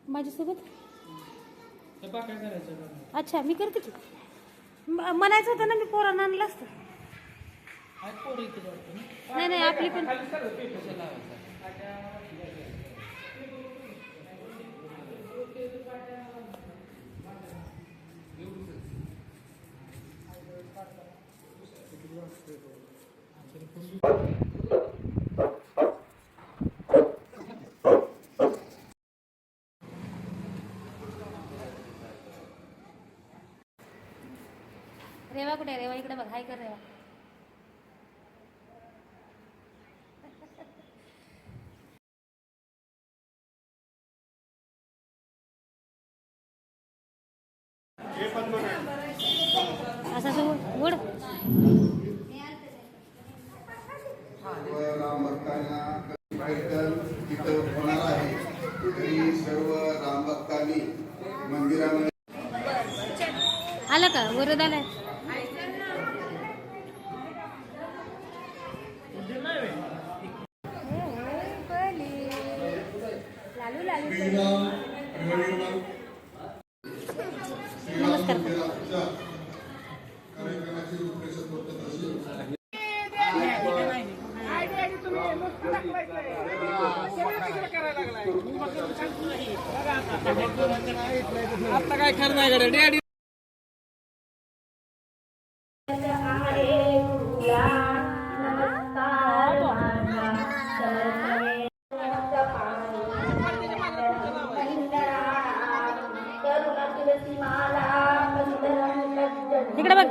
माझ्यासोबत अच्छा मी करते की म्हणायचं होतं ना मी पोरांना आणलं असतं नाही नाही आपली पण रेवा कुठे रेवा इकडे बघ हाय कर रेवा असं सगळं उड राम भक्तांना तिथं होणार आहे तरी सर्व राम भक्तांनी मंदिरामध्ये आलं का वरद आलाय नमस्कार आता काय खरं नाही गड्या डॅडी इकडे बघ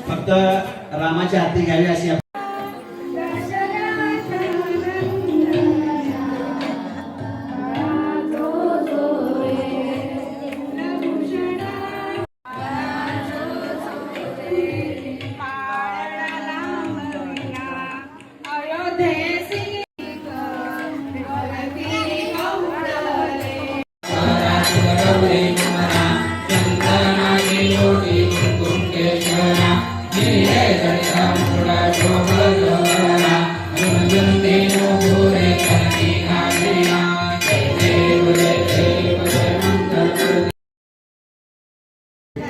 फक्त रामाच्या हाती घ्यावी अशी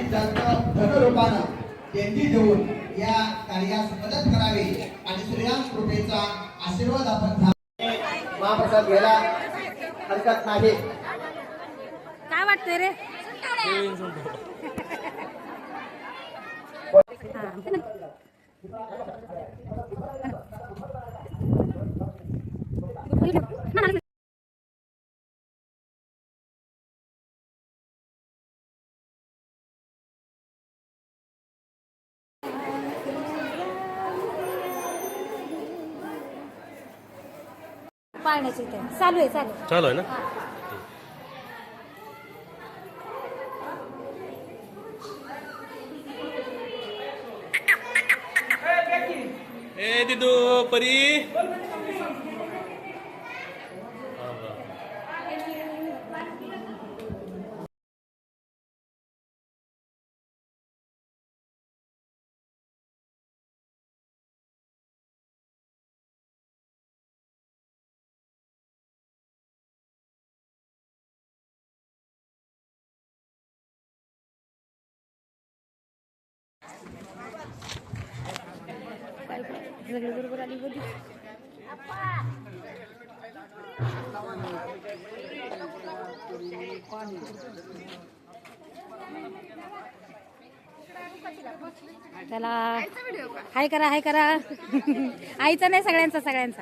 धनरूपानं देणगी देऊन या कार्यास मदत करावी आणि श्रीराम कृपेचा आशीर्वाद आपण महाप्रसाद घ्यायला हरकत नाही. काय वाटतंय रे पाळण्याची इथे चालू आहे चालू आहे ना. ए दिदू परी सगळी बरोबर आली बघी त्याला हाय करा हाय करा आईचा नाही सगळ्यांचा सगळ्यांचा